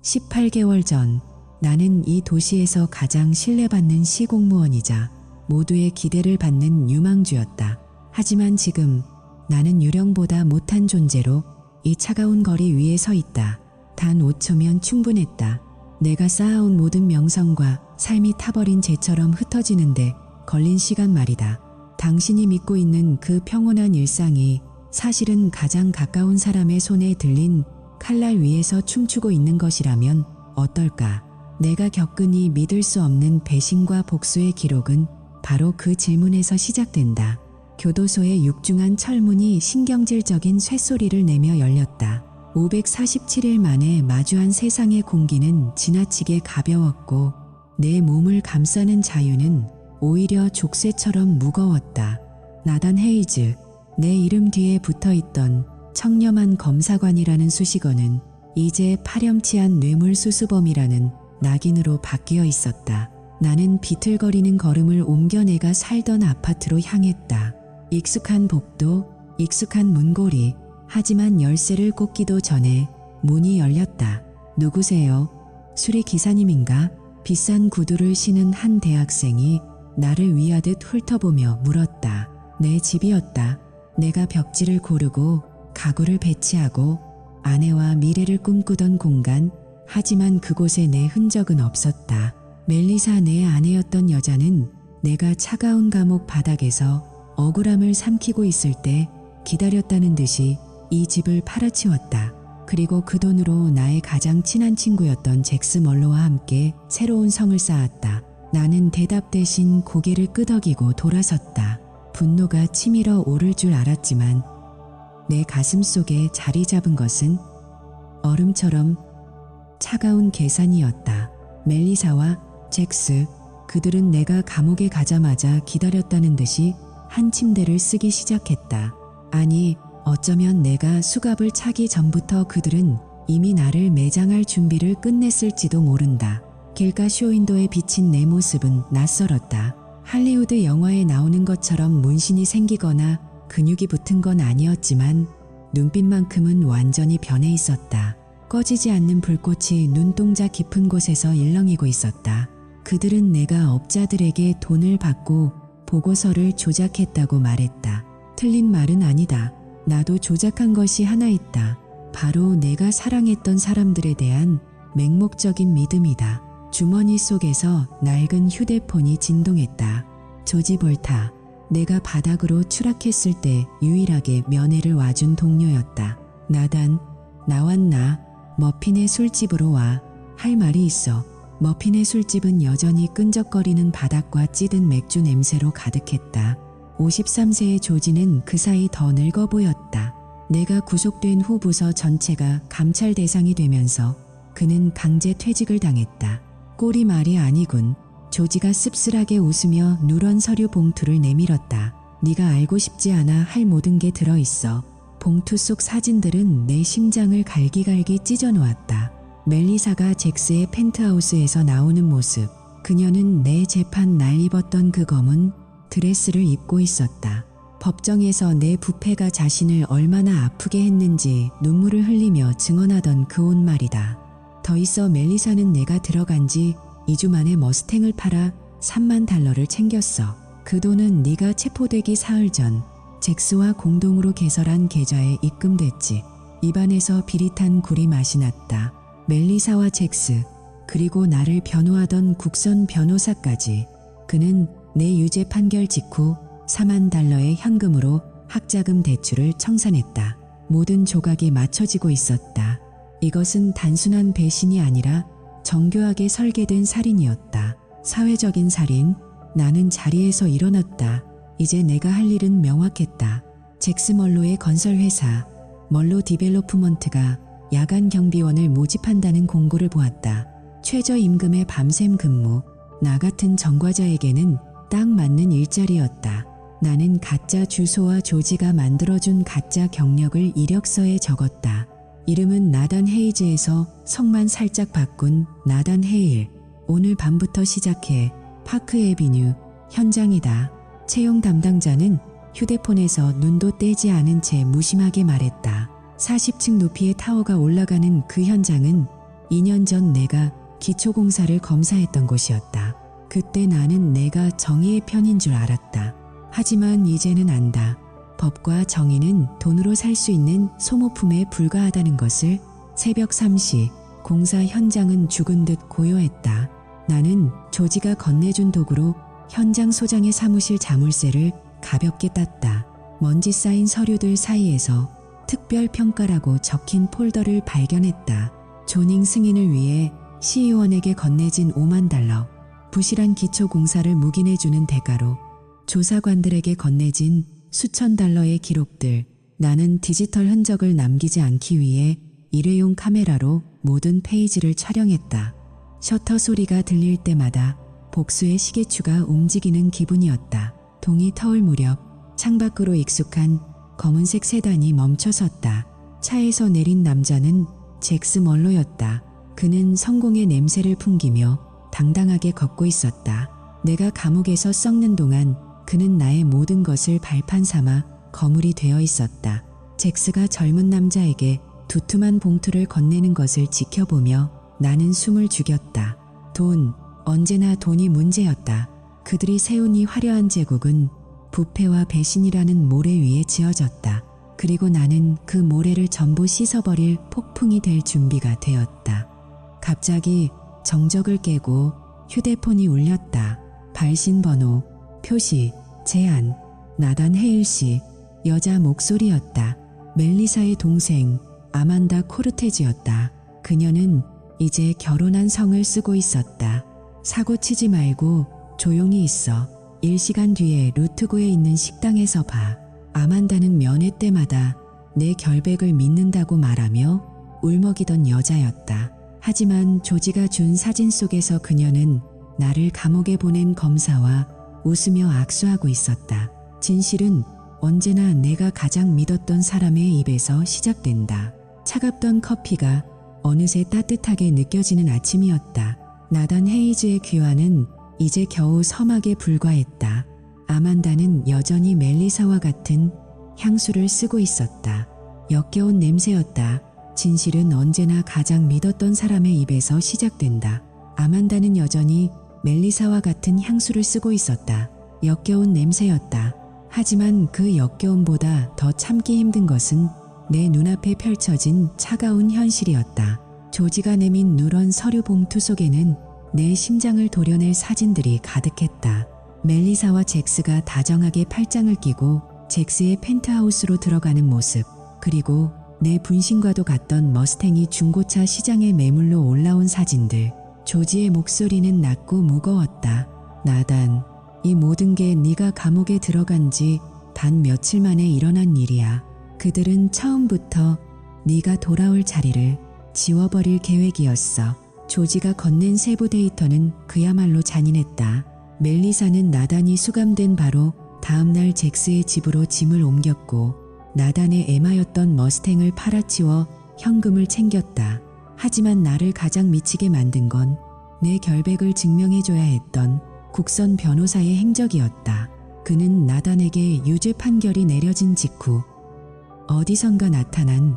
18개월 전 나는 이 도시에서 가장 신뢰받는 시공무원이자 모두의 기대를 받는 유망주였다. 하지만 지금 나는 유령보다 못한 존재로 이 차가운 거리 위에 서 있다. 단 5초면 충분했다. 내가 쌓아온 모든 명성과 삶이 타버린 재처럼 흩어지는데 걸린 시간 말이다. 당신이 믿고 있는 그 평온한 일상이 사실은 가장 가까운 사람의 손에 들린 칼날 위에서 춤추고 있는 것이라면 어떨까? 내가 겪은 이 믿을 수 없는 배신과 복수의 기록은 바로 그 질문에서 시작된다. 교도소의 육중한 철문이 신경질적인 쇳소리를 내며 열렸다. 547일 만에 마주한 세상의 공기는 지나치게 가벼웠고 내 몸을 감싸는 자유는 오히려 족쇄처럼 무거웠다. 나단 헤이즈, 내 이름 뒤에 붙어있던 청렴한 검사관이라는 수식어는 이제 파렴치한 뇌물수수범이라는 낙인으로 바뀌어 있었다. 나는 비틀거리는 걸음을 옮겨 내가 살던 아파트로 향했다. 익숙한 복도, 익숙한 문고리, 하지만 열쇠를 꽂기도 전에 문이 열렸다. 누구세요? 수리 기사님인가? 비싼 구두를 신은 한 대학생이 나를 위하듯 훑어보며 물었다. 내 집이었다. 내가 벽지를 고르고 가구를 배치하고 아내와 미래를 꿈꾸던 공간, 하지만 그곳에 내 흔적은 없었다. 멜리사, 내 아내였던 여자는 내가 차가운 감옥 바닥에서 억울함을 삼키고 있을 때 기다렸다는 듯이 이 집을 팔아치웠다. 그리고 그 돈으로 나의 가장 친한 친구였던 잭스 멀로와 함께 새로운 성을 쌓았다. 나는 대답 대신 고개를 끄덕이고 돌아섰다. 분노가 치밀어 오를 줄 알았지만 내 가슴 속에 자리 잡은 것은 얼음처럼 차가운 계산이었다. 멜리사와 잭스, 그들은 내가 감옥에 가자마자 기다렸다는 듯이 한 침대를 쓰기 시작했다. 아니, 어쩌면 내가 수갑을 차기 전부터 그들은 이미 나를 매장할 준비를 끝냈을지도 모른다. 길가 쇼윈도에 비친 내 모습은 낯설었다. 할리우드 영화에 나오는 것처럼 문신이 생기거나 근육이 붙은 건 아니었지만 눈빛만큼은 완전히 변해 있었다. 꺼지지 않는 불꽃이 눈동자 깊은 곳에서 일렁이고 있었다. 그들은 내가 업자들에게 돈을 받고 보고서를 조작했다고 말했다. 틀린 말은 아니다. 나도 조작한 것이 하나 있다. 바로 내가 사랑했던 사람들에 대한 맹목적인 믿음이다. 주머니 속에서 낡은 휴대폰이 진동했다. 조지 볼타, 내가 바닥으로 추락했을 때 유일하게 면회를 와준 동료였다. 나단, 나왔나? 머핀의 술집으로 와. 할 말이 있어. 머핀의 술집은 여전히 끈적거리는 바닥과 찌든 맥주 냄새로 가득했다. 53세의 조지는 그 사이 더 늙어 보였다. 내가 구속된 후 부서 전체가 감찰 대상이 되면서 그는 강제 퇴직을 당했다. 꼴이 말이 아니군. 조지가 씁쓸하게 웃으며 누런 서류 봉투를 내밀었다. 네가 알고 싶지 않아 할 모든 게 들어있어. 봉투 속 사진들은 내 심장을 갈기갈기 찢어놓았다. 멜리사가 잭스의 펜트하우스에서 나오는 모습, 그녀는 내 재판 날 입었던 그 검은 드레스를 입고 있었다. 법정에서 내 부패가 자신을 얼마나 아프게 했는지 눈물을 흘리며 증언하던 그 옷 말이다. 더 있어 멜리사는 내가 들어간 지 2주 만에 머스탱을 팔아 3만 달러를 챙겼어. 그 돈은 네가 체포되기 사흘 전 잭스와 공동으로 개설한 계좌에 입금됐지. 입안에서 비릿한 굴이 맛이 났다. 멜리사와 잭스, 그리고 나를 변호하던 국선 변호사까지. 그는 내 유죄 판결 직후 4만 달러의 현금으로 학자금 대출을 청산했다. 모든 조각이 맞춰지고 있었다. 이것은 단순한 배신이 아니라 정교하게 설계된 살인이었다. 사회적인 살인. 나는 자리에서 일어났다. 이제 내가 할 일은 명확했다. 잭스 멀로의 건설회사, 멀로 디벨로프먼트가 야간 경비원을 모집한다는 공고를 보았다. 최저임금의 밤샘 근무, 나 같은 전과자에게는 딱 맞는 일자리였다. 나는 가짜 주소와 조지가 만들어준 가짜 경력을 이력서에 적었다. 이름은 나단 헤이즈에서 성만 살짝 바꾼 나단 헤일. 오늘 밤부터 시작해. 파크 에비뉴. 현장이다. 채용 담당자는 휴대폰에서 눈도 떼지 않은 채 무심하게 말했다. 40층 높이의 타워가 올라가는 그 현장은 2년 전 내가 기초공사를 검사했던 곳이었다. 그때 나는 내가 정의의 편인 줄 알았다. 하지만 이제는 안다. 법과 정의는 돈으로 살 수 있는 소모품에 불과하다는 것을. 새벽 3시, 공사 현장은 죽은 듯 고요했다. 나는 조지가 건네준 도구로 현장 소장의 사무실 자물쇠를 가볍게 땄다. 먼지 쌓인 서류들 사이에서 특별평가라고 적힌 폴더를 발견했다. 조닝 승인을 위해 시의원에게 건네진 5만 달러. 부실한 기초공사를 묵인해주는 대가로 조사관들에게 건네진 수천 달러의 기록들. 나는 디지털 흔적을 남기지 않기 위해 일회용 카메라로 모든 페이지를 촬영했다. 셔터 소리가 들릴 때마다 복수의 시계추가 움직이는 기분이었다. 동이 터올 무렵 창밖으로 익숙한 검은색 세단이 멈춰섰다. 차에서 내린 남자는 잭스 멀로였다. 그는 성공의 냄새를 풍기며 당당하게 걷고 있었다. 내가 감옥에서 썩는 동안 그는 나의 모든 것을 발판 삼아 거물이 되어 있었다. 잭스가 젊은 남자에게 두툼한 봉투를 건네는 것을 지켜보며 나는 숨을 죽였다. 돈, 언제나 돈이 문제였다. 그들이 세운 이 화려한 제국은 부패와 배신이라는 모래 위에 지어졌다. 그리고 나는 그 모래를 전부 씻어버릴 폭풍이 될 준비가 되었다. 갑자기 정적을 깨고 휴대폰이 울렸다. 발신번호, 표시, 제안, 나단 헤일 씨, 여자 목소리였다. 멜리사의 동생, 아만다 코르테즈였다. 그녀는 이제 결혼한 성을 쓰고 있었다. 사고 치지 말고 조용히 있어. 1시간 뒤에 루트구에 있는 식당에서 봐. 아만다는 면회 때마다 내 결백을 믿는다고 말하며 울먹이던 여자였다. 하지만 조지가 준 사진 속에서 그녀는 나를 감옥에 보낸 검사와 웃으며 악수하고 있었다. 진실은 언제나 내가 가장 믿었던 사람의 입에서 시작된다. 차갑던 커피가 어느새 따뜻하게 느껴지는 아침이었다. 나단 헤이즈의 귀환은 이제 겨우 서막에 불과했다. 아만다는 여전히 멜리사와 같은 향수를 쓰고 있었다. 역겨운 냄새였다. 진실은 언제나 가장 믿었던 사람의 입에서 시작된다. 아만다는 여전히 멜리사와 같은 향수를 쓰고 있었다. 역겨운 냄새였다. 하지만 그 역겨움보다 더 참기 힘든 것은 내 눈앞에 펼쳐진 차가운 현실이었다. 조지가 내민 누런 서류 봉투 속에는 내 심장을 도려낼 사진들이 가득했다. 멜리사와 잭스가 다정하게 팔짱을 끼고 잭스의 펜트하우스로 들어가는 모습, 그리고 내 분신과도 같던 머스탱이 중고차 시장에 매물로 올라온 사진들. 조지의 목소리는 낮고 무거웠다. 나단, 이 모든 게 네가 감옥에 들어간 지 단 며칠 만에 일어난 일이야. 그들은 처음부터 네가 돌아올 자리를 지워버릴 계획이었어. 조지가 건넨 세부 데이터는 그야말로 잔인했다. 멜리사는 나단이 수감된 바로 다음날 잭스의 집으로 짐을 옮겼고 나단의 애마였던 머스탱을 팔아치워 현금을 챙겼다. 하지만 나를 가장 미치게 만든 건 내 결백을 증명해줘야 했던 국선 변호사의 행적이었다. 그는 나단에게 유죄 판결이 내려진 직후 어디선가 나타난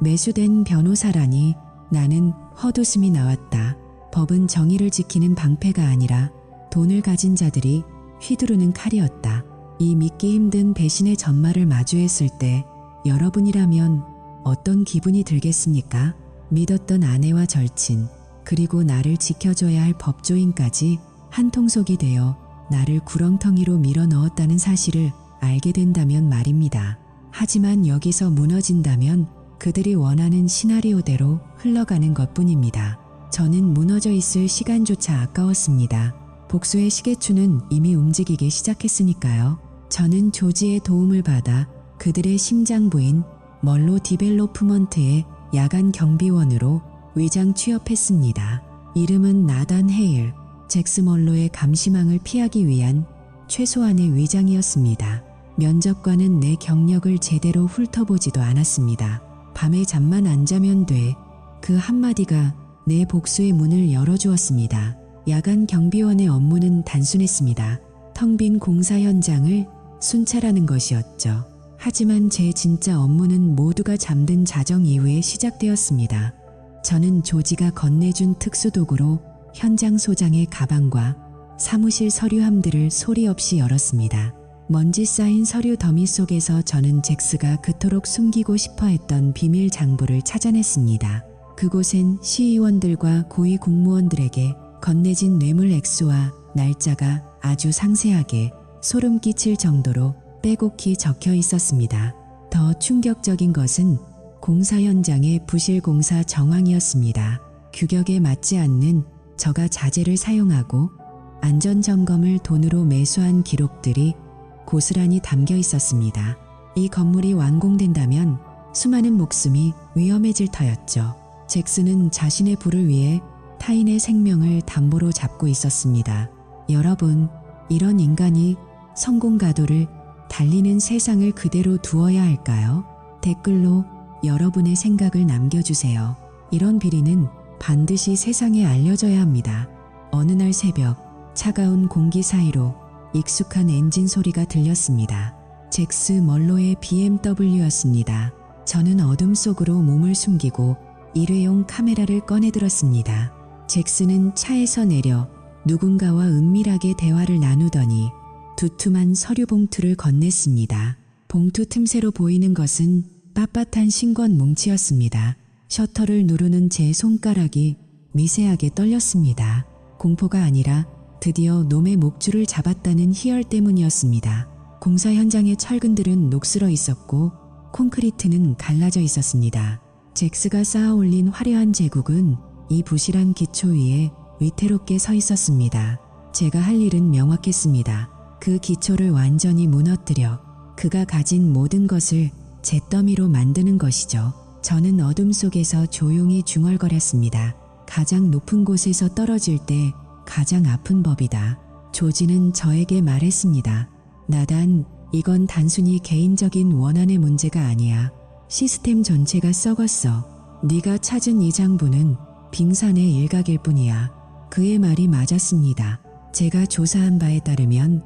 매수된 변호사라니. 나는 헛웃음이 나왔다. 법은 정의를 지키는 방패가 아니라 돈을 가진 자들이 휘두르는 칼이었다. 이 믿기 힘든 배신의 전말을 마주했을 때 여러분이라면 어떤 기분이 들겠습니까? 믿었던 아내와 절친, 그리고 나를 지켜줘야 할 법조인까지 한 통속이 되어 나를 구렁텅이로 밀어 넣었다는 사실을 알게 된다면 말입니다. 하지만 여기서 무너진다면 그들이 원하는 시나리오대로 흘러가는 것뿐입니다. 저는 무너져 있을 시간조차 아까웠습니다. 복수의 시계추는 이미 움직이기 시작했으니까요. 저는 조지의 도움을 받아 그들의 심장부인 멀로 디벨로프먼트의 야간 경비원으로 위장 취업했습니다. 이름은 나단 헤일. 잭스 멀로의 감시망을 피하기 위한 최소한의 위장이었습니다. 면접관은 내 경력을 제대로 훑어보지도 않았습니다. 밤에 잠만 안 자면 돼. 그 한마디가 내 복수의 문을 열어주었습니다. 야간 경비원의 업무는 단순했습니다. 텅 빈 공사 현장을 순찰하는 것이었죠. 하지만 제 진짜 업무는 모두가 잠든 자정 이후에 시작되었습니다. 저는 조지가 건네준 특수도구로 현장 소장의 가방과 사무실 서류함들을 소리 없이 열었습니다. 먼지 쌓인 서류 더미 속에서 저는 잭스가 그토록 숨기고 싶어 했던 비밀 장부를 찾아냈습니다. 그곳엔 시의원들과 고위 공무원들에게 건네진 뇌물 액수와 날짜가 아주 상세하게 소름 끼칠 정도로 빼곡히 적혀 있었습니다. 더 충격적인 것은 공사 현장의 부실 공사 정황이었습니다. 규격에 맞지 않는 저가 자재를 사용하고 안전점검을 돈으로 매수한 기록들이 고스란히 담겨 있었습니다. 이 건물이 완공된다면 수많은 목숨이 위험해질 터였죠. 잭스는 자신의 부를 위해 타인의 생명을 담보로 잡고 있었습니다. 여러분, 이런 인간이 성공 가도를 달리는 세상을 그대로 두어야 할까요? 댓글로 여러분의 생각을 남겨주세요. 이런 비리는 반드시 세상에 알려져야 합니다. 어느 날 새벽, 차가운 공기 사이로 익숙한 엔진 소리가 들렸습니다. 잭스 멀로의 BMW였습니다. 저는 어둠 속으로 몸을 숨기고 일회용 카메라를 꺼내들었습니다. 잭스는 차에서 내려 누군가와 은밀하게 대화를 나누더니 두툼한 서류 봉투를 건넸습니다. 봉투 틈새로 보이는 것은 빳빳한 신권 뭉치였습니다. 셔터를 누르는 제 손가락이 미세하게 떨렸습니다. 공포가 아니라 드디어 놈의 목줄을 잡았다는 희열 때문이었습니다. 공사 현장의 철근들은 녹슬어 있었고 콘크리트는 갈라져 있었습니다. 잭스가 쌓아 올린 화려한 제국은 이 부실한 기초 위에 위태롭게 서 있었습니다. 제가 할 일은 명확했습니다. 그 기초를 완전히 무너뜨려 그가 가진 모든 것을 잿더미로 만드는 것이죠. 저는 어둠 속에서 조용히 중얼거렸습니다. 가장 높은 곳에서 떨어질 때 가장 아픈 법이다. 조지는 저에게 말했습니다. 나단, 이건 단순히 개인적인 원한의 문제가 아니야. 시스템 전체가 썩었어. 네가 찾은 이 장부는 빙산의 일각일 뿐이야. 그의 말이 맞았습니다. 제가 조사한 바에 따르면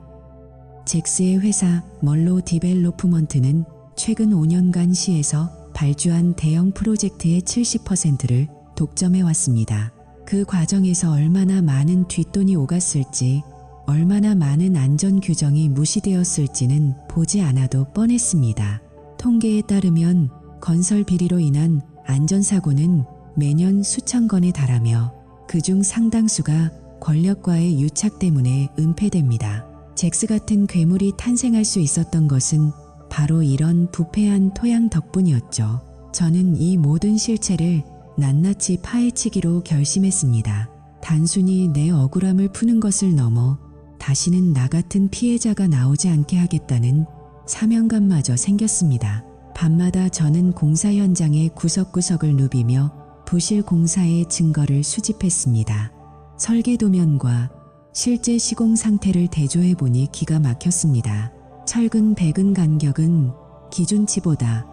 잭스의 회사 멀로 디벨로프먼트는 최근 5년간 시에서 발주한 대형 프로젝트의 70%를 독점해왔습니다. 그 과정에서 얼마나 많은 뒷돈이 오갔을지, 얼마나 많은 안전 규정이 무시되었을지는 보지 않아도 뻔했습니다. 통계에 따르면 건설 비리로 인한 안전사고는 매년 수천 건에 달하며 그중 상당수가 권력과의 유착 때문에 은폐됩니다. 잭스 같은 괴물이 탄생할 수 있었던 것은 바로 이런 부패한 토양 덕분이었죠. 저는 이 모든 실체를 낱낱이 파헤치기로 결심했습니다. 단순히 내 억울함을 푸는 것을 넘어 다시는 나 같은 피해자가 나오지 않게 하겠다는 사명감마저 생겼습니다. 밤마다 저는 공사 현장의 구석구석을 누비며 부실 공사의 증거를 수집했습니다. 설계 도면과 실제 시공 상태를 대조해보니 기가 막혔습니다. 철근 배근 간격은 기준치보다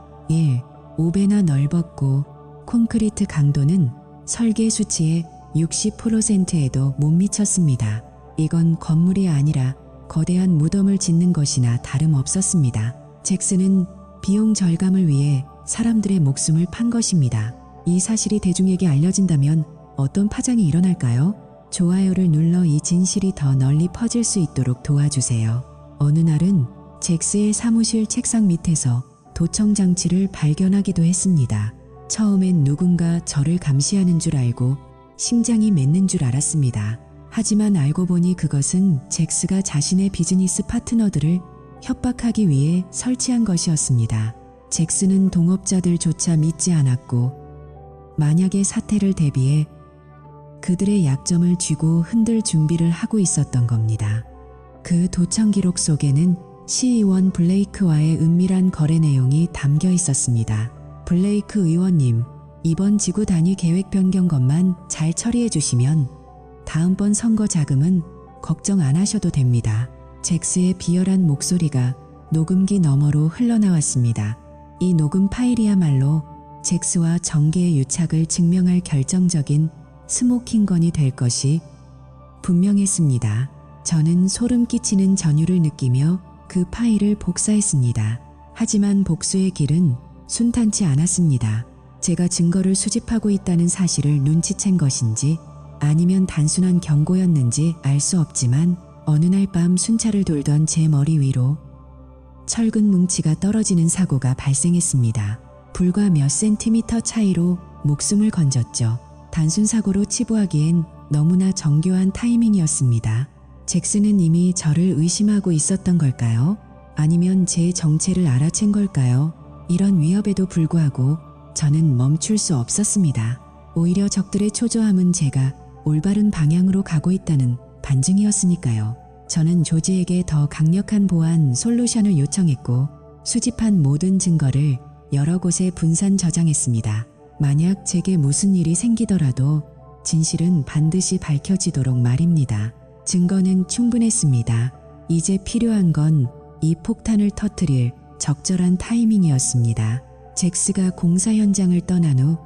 5배나 넓었고 콘크리트 강도는 설계 수치의 60%에도 못 미쳤습니다. 이건 건물이 아니라 거대한 무덤을 짓는 것이나 다름없었습니다. 잭스는 비용 절감을 위해 사람들의 목숨을 판 것입니다. 이 사실이 대중에게 알려진다면 어떤 파장이 일어날까요? 좋아요를 눌러 이 진실이 더 널리 퍼질 수 있도록 도와주세요. 어느 날은 잭스의 사무실 책상 밑에서 도청 장치를 발견하기도 했습니다. 처음엔 누군가 저를 감시하는 줄 알고 심장이 맺는 줄 알았습니다. 하지만 알고 보니 그것은 잭스가 자신의 비즈니스 파트너들을 협박하기 위해 설치한 것이었습니다. 잭스는 동업자들조차 믿지 않았고 만약의 사태를 대비해 그들의 약점을 쥐고 흔들 준비를 하고 있었던 겁니다. 그 도청 기록 속에는 시의원 블레이크와의 은밀한 거래 내용이 담겨 있었습니다. 블레이크 의원님, 이번 지구 단위 계획 변경 것만 잘 처리해 주시면 다음번 선거 자금은 걱정 안 하셔도 됩니다. 잭스의 비열한 목소리가 녹음기 너머로 흘러나왔습니다. 이 녹음 파일이야말로 잭스와 정계의 유착을 증명할 결정적인 스모킹건이 될 것이 분명했습니다. 저는 소름 끼치는 전율을 느끼며 그 파일을 복사했습니다. 하지만 복수의 길은 순탄치 않았습니다. 제가 증거를 수집하고 있다는 사실을 눈치챈 것인지 아니면 단순한 경고였는지 알 수 없지만 어느 날 밤 순찰을 돌던 제 머리 위로 철근 뭉치가 떨어지는 사고가 발생했습니다. 불과 몇 센티미터 차이로 목숨을 건졌죠. 단순 사고로 치부하기엔 너무나 정교한 타이밍이었습니다. 잭스는 이미 저를 의심하고 있었던 걸까요? 아니면 제 정체를 알아챈 걸까요? 이런 위협에도 불구하고 저는 멈출 수 없었습니다. 오히려 적들의 초조함은 제가 올바른 방향으로 가고 있다는 반증이었으니까요. 저는 조지에게 더 강력한 보안 솔루션을 요청했고 수집한 모든 증거를 여러 곳에 분산 저장했습니다. 만약 제게 무슨 일이 생기더라도 진실은 반드시 밝혀지도록 말입니다. 증거는 충분했습니다. 이제 필요한 건 이 폭탄을 터뜨릴 적절한 타이밍이었습니다. 잭스가 공사 현장을 떠난 후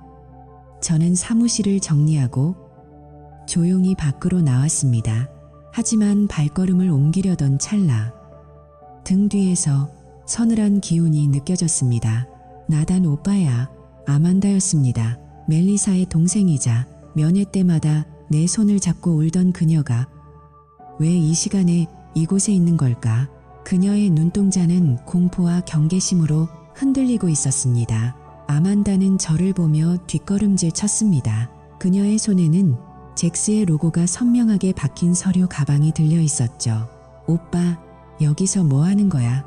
저는 사무실을 정리하고 조용히 밖으로 나왔습니다. 하지만 발걸음을 옮기려던 찰나 등 뒤에서 서늘한 기운이 느껴졌습니다. 나단 오빠야. 아만다였습니다. 멜리사의 동생이자 면회 때마다 내 손을 잡고 울던 그녀가 왜 이 시간에 이곳에 있는 걸까? 그녀의 눈동자는 공포와 경계심으로 흔들리고 있었습니다. 아만다는 저를 보며 뒷걸음질 쳤습니다. 그녀의 손에는 잭스의 로고가 선명하게 박힌 서류 가방이 들려 있었죠. 오빠, 여기서 뭐 하는 거야?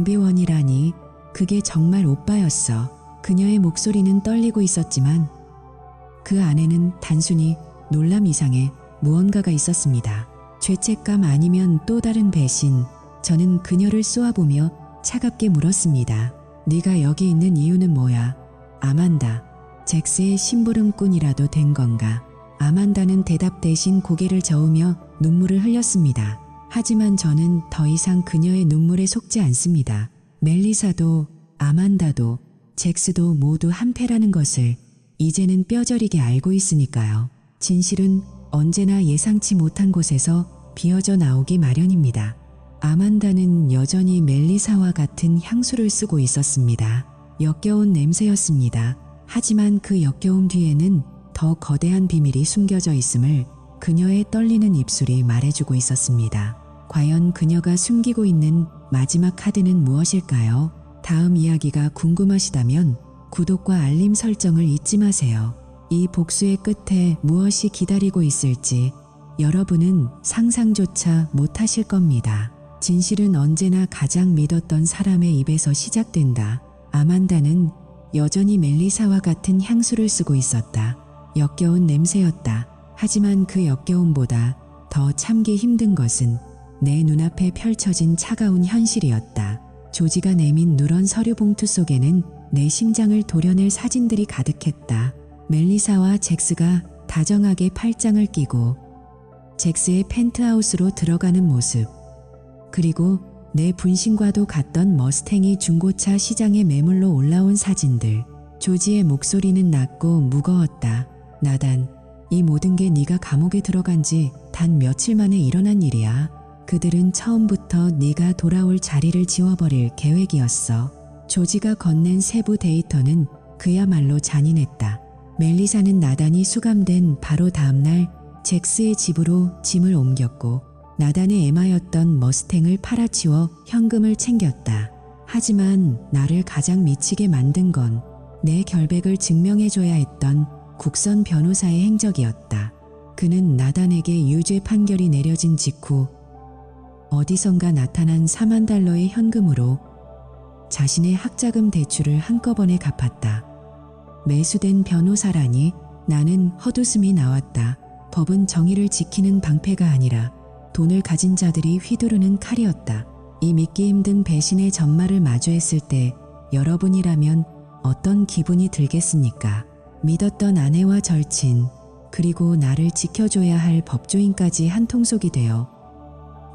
경비원이라니, 그게 정말 오빠였어. 그녀의 목소리는 떨리고 있었지만 그 안에는 단순히 놀람 이상의 무언가가 있었습니다. 죄책감 아니면 또 다른 배신. 저는 그녀를 쏘아보며 차갑게 물었습니다. 네가 여기 있는 이유는 뭐야? 아만다, 잭스의 심부름꾼이라도 된 건가? 아만다는 대답 대신 고개를 저으며 눈물을 흘렸습니다. 하지만 저는 더 이상 그녀의 눈물에 속지 않습니다. 멜리사도 아만다도 잭스도 모두 한패라는 것을 이제는 뼈저리게 알고 있으니까요. 진실은 언제나 예상치 못한 곳에서 비어져 나오기 마련입니다. 아만다는 여전히 멜리사와 같은 향수를 쓰고 있었습니다. 역겨운 냄새였습니다. 하지만 그 역겨움 뒤에는 더 거대한 비밀이 숨겨져 있음을 그녀의 떨리는 입술이 말해주고 있었습니다. 과연 그녀가 숨기고 있는 마지막 카드는 무엇일까요? 다음 이야기가 궁금하시다면 구독과 알림 설정을 잊지 마세요. 이 복수의 끝에 무엇이 기다리고 있을지 여러분은 상상조차 못하실 겁니다. 진실은 언제나 가장 믿었던 사람의 입에서 시작된다. 아만다는 여전히 멜리사와 같은 향수를 쓰고 있었다. 역겨운 냄새였다. 하지만 그 역겨움보다 더 참기 힘든 것은 내 눈앞에 펼쳐진 차가운 현실이었다. 조지가 내민 누런 서류 봉투 속에는 내 심장을 도려낼 사진들이 가득했다. 멜리사와 잭스가 다정하게 팔짱을 끼고 잭스의 펜트하우스로 들어가는 모습, 그리고 내 분신과도 같던 머스탱이 중고차 시장에 매물로 올라온 사진들. 조지의 목소리는 낮고 무거웠다. 나단, 이 모든 게 네가 감옥에 들어간 지 단 며칠 만에 일어난 일이야. 그들은 처음부터 네가 돌아올 자리를 지워버릴 계획이었어. 조지가 건넨 세부 데이터는 그야말로 잔인했다. 멜리사는 나단이 수감된 바로 다음날 잭스의 집으로 짐을 옮겼고 나단의 애마였던 머스탱을 팔아치워 현금을 챙겼다. 하지만 나를 가장 미치게 만든 건 내 결백을 증명해줘야 했던 국선 변호사의 행적이었다. 그는 나단에게 유죄 판결이 내려진 직후 어디선가 나타난 4만 달러의 현금으로 자신의 학자금 대출을 한꺼번에 갚았다. 매수된 변호사라니 나는 헛웃음이 나왔다. 법은 정의를 지키는 방패가 아니라 돈을 가진 자들이 휘두르는 칼이었다. 이 믿기 힘든 배신의 전말을 마주했을 때 여러분이라면 어떤 기분이 들겠습니까? 믿었던 아내와 절친, 그리고 나를 지켜줘야 할 법조인까지 한통속이 되어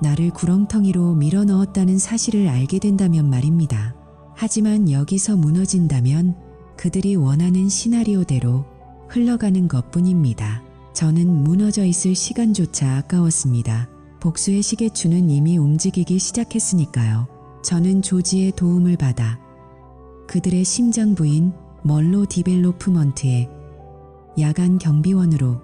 나를 구렁텅이로 밀어넣었다는 사실을 알게 된다면 말입니다. 하지만 여기서 무너진다면 그들이 원하는 시나리오대로 흘러가는 것뿐입니다. 저는 무너져 있을 시간조차 아까웠습니다. 복수의 시계추는 이미 움직이기 시작했으니까요. 저는 조지의 도움을 받아 그들의 심장 부인 멀로 디벨로프먼트의 야간 경비원으로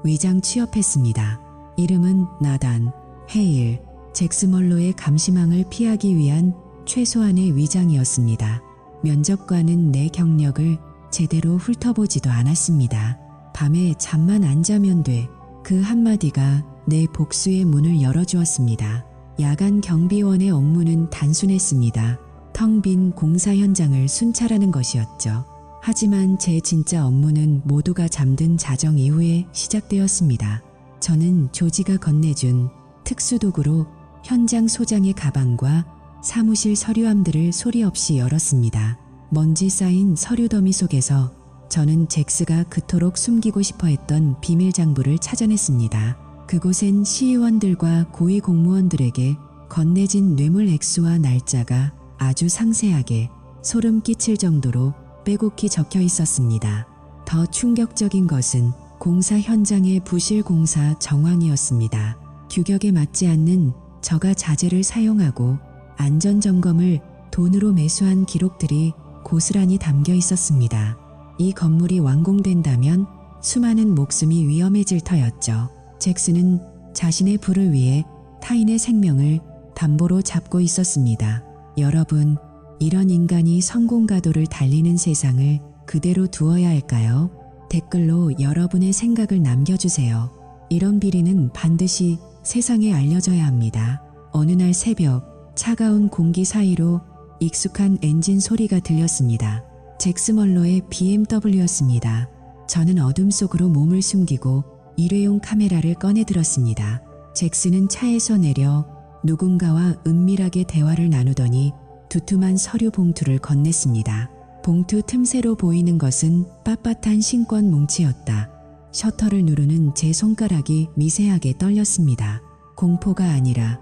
위장 취업했습니다. 이름은 나단, 헤일, 잭스 멀로의 감시망을 피하기 위한 최소한의 위장이었습니다. 면접관은 내 경력을 제대로 훑어보지도 않았습니다. 밤에 잠만 안 자면 돼. 그 한마디가 내 복수의 문을 열어주었습니다. 야간 경비원의 업무는 단순했습니다. 텅 빈 공사 현장을 순찰하는 것이었죠. 하지만 제 진짜 업무는 모두가 잠든 자정 이후에 시작되었습니다. 저는 조지가 건네준 특수도구로 현장 소장의 가방과 사무실 서류함들을 소리 없이 열었습니다. 먼지 쌓인 서류 더미 속에서 저는 잭스가 그토록 숨기고 싶어 했던 비밀 장부를 찾아냈습니다. 그곳엔 시의원들과 고위 공무원들에게 건네진 뇌물 액수와 날짜가 아주 상세하게 소름 끼칠 정도로 빼곡히 적혀 있었습니다. 더 충격적인 것은 공사 현장의 부실 공사 정황이었습니다. 규격에 맞지 않는 저가 자재를 사용하고 안전점검을 돈으로 매수한 기록들이 고스란히 담겨 있었습니다. 이 건물이 완공된다면 수많은 목숨이 위험해질 터였죠. 잭스는 자신의 부를 위해 타인의 생명을 담보로 잡고 있었습니다. 여러분, 이런 인간이 성공가도를 달리는 세상을 그대로 두어야 할까요? 댓글로 여러분의 생각을 남겨주세요. 이런 비리는 반드시 세상에 알려져야 합니다. 어느 날 새벽, 차가운 공기 사이로 익숙한 엔진 소리가 들렸습니다. 잭스 멀로의 BMW였습니다. 저는 어둠 속으로 몸을 숨기고 일회용 카메라를 꺼내 들었습니다. 잭스는 차에서 내려 누군가와 은밀하게 대화를 나누더니 두툼한 서류 봉투를 건넸습니다. 봉투 틈새로 보이는 것은 빳빳한 신권 뭉치였다. 셔터를 누르는 제 손가락이 미세하게 떨렸습니다. 공포가 아니라